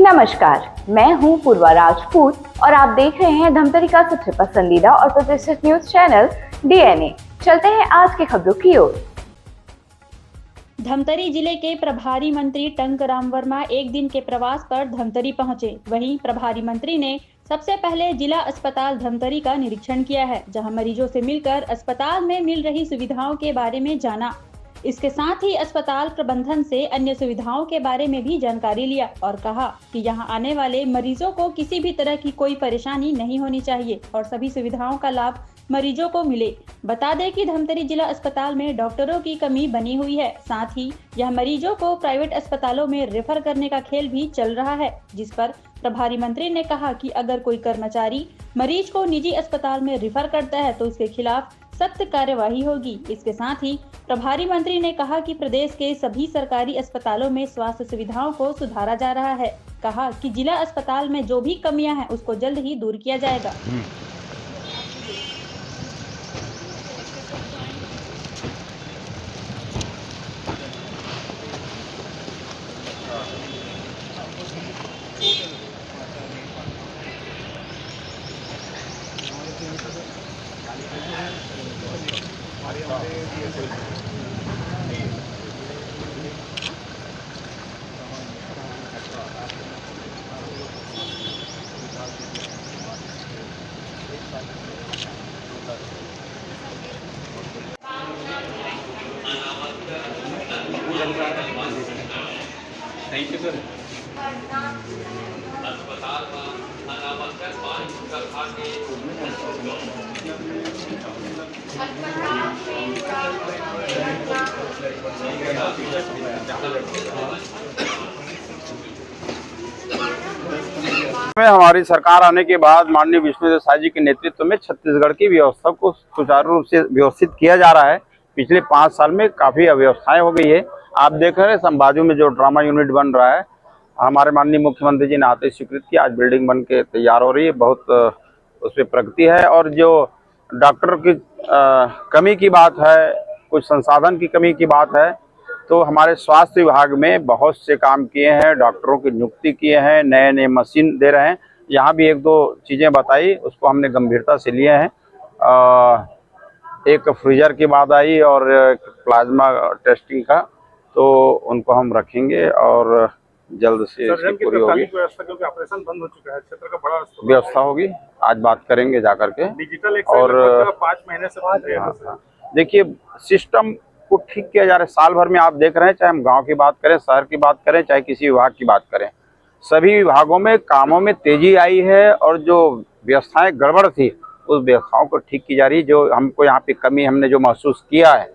नमस्कार, मैं हूं पूर्वा राजपूत और आप देख रहे हैं धमतरी का सबसे पसंदीदा और प्रतिष्ठित न्यूज चैनल डीएनए। चलते हैं आज की खबरों की ओर। धमतरी जिले के प्रभारी मंत्री टंकराम वर्मा एक दिन के प्रवास पर धमतरी पहुंचे। वहीं प्रभारी मंत्री ने सबसे पहले जिला अस्पताल धमतरी का निरीक्षण किया है, जहां मरीजों से मिलकर अस्पताल में मिल रही सुविधाओं के बारे में जाना। इसके साथ ही अस्पताल प्रबंधन से अन्य सुविधाओं के बारे में भी जानकारी लिया और कहा कि यहां आने वाले मरीजों को किसी भी तरह की कोई परेशानी नहीं होनी चाहिए और सभी सुविधाओं का लाभ मरीजों को मिले। बता दें कि धमतरी जिला अस्पताल में डॉक्टरों की कमी बनी हुई है। साथ ही यह मरीजों को प्राइवेट अस्पतालों में रेफर करने का खेल भी चल रहा है, जिस पर प्रभारी मंत्री ने कहा कि अगर कोई कर्मचारी मरीज को निजी अस्पताल में रेफर करता है तो उसके खिलाफ सख्त कार्यवाही होगी। इसके साथ ही प्रभारी मंत्री ने कहा कि प्रदेश के सभी सरकारी अस्पतालों में स्वास्थ्य सुविधाओं को सुधारा जा रहा है। कहा कि जिला अस्पताल में जो भी कमियां हैं उसको जल्द ही दूर किया जाएगा। Thank you sir. में हमारी सरकार आने के बाद माननीय विष्णुदेव साय जी के नेतृत्व में छत्तीसगढ़ की व्यवस्था को सुचारू रूप से व्यवस्थित किया जा रहा है। पिछले 5 साल में काफी अव्यवस्थाएं हो गई है। आप देख रहे हैं संबाजू में जो ड्रामा यूनिट बन रहा है, हमारे माननीय मुख्यमंत्री जी ने आते स्वीकृत किया। आज बिल्डिंग बन के तैयार हो रही है, बहुत उस पर प्रगति है। और जो डॉक्टर की कमी की बात है, कुछ संसाधन की कमी की बात है, तो हमारे स्वास्थ्य विभाग में बहुत से काम किए हैं, डॉक्टरों की नियुक्ति किए हैं, नए नए मशीन दे रहे हैं। यहाँ भी 1-2 चीज़ें बताई, उसको हमने गंभीरता से लिए हैं। एक फ्रीजर की बात आई और प्लाज्मा टेस्टिंग का, तो उनको हम रखेंगे और जल्द से पूरी होगी। क्योंकि ऑपरेशन बंद हो चुका है, क्षेत्र का बड़ा व्यवस्था होगी, आज बात करेंगे जा करके। डिजिटल और 5 महीने से देखिए सिस्टम को ठीक किया जा रहा है। साल भर में आप देख रहे हैं, चाहे हम गांव की बात करें, शहर की बात करें, चाहे किसी विभाग की बात करें, सभी विभागों में कामों में तेजी आई है और जो व्यवस्थाएं गड़बड़ थी उस व्यवस्थाओं को ठीक की जा रही है। जो हमको यहाँ पे कमी हमने जो महसूस किया है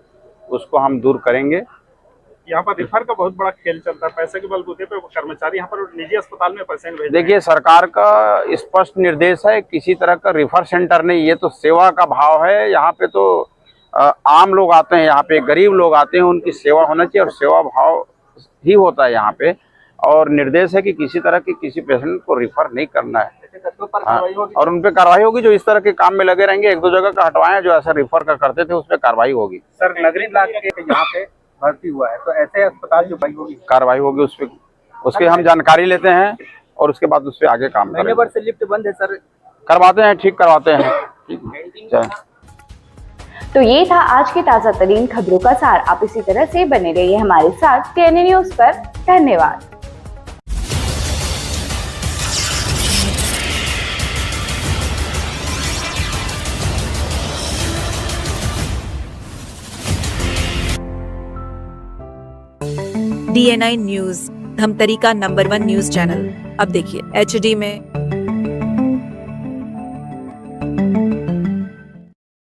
उसको हम दूर करेंगे। यहाँ पर रिफर का बहुत बड़ा खेल चलता है, पैसे के बलबूते पे कर्मचारी यहाँ पर निजी अस्पताल में पेशेंट भेज। देखिए सरकार का स्पष्ट निर्देश है, किसी तरह का रिफर सेंटर नहीं, ये तो सेवा का भाव है। यहाँ पे तो आम लोग आते हैं, यहाँ पे गरीब लोग आते हैं, उनकी सेवा होना चाहिए और सेवा भाव ही होता है यहाँ पे। और निर्देश है कि किसी तरह के किसी पेशेंट को रिफर नहीं करना है। और उन पे कार्रवाई होगी जो इस तरह के काम में लगे रहेंगे। 1-2 जगह का हटवाएं जो ऐसा रिफर का करते थे, उस पर कार्रवाई होगी। सर नगरीय ब्लॉक के यहाँ पे भर्ती हुआ है, तो ऐसे अस्पताल जो बंद होगी कार्रवाई होगी उस पर, उसकी हम जानकारी लेते हैं और उसके बाद उस पर आगे काम करेंगे। महीने भर से लिफ्ट बंद है सर, करवाते हैं, ठीक करवाते हैं। ठीक। तो ये था आज की ताजा तरीन खबरों का सार। आप इसी तरह से बने रहिए हमारे साथ डीएनए न्यूज पर। धन्यवाद। DNI न्यूज, धमतरी का नंबर 1 न्यूज चैनल। अब देखिए HD में,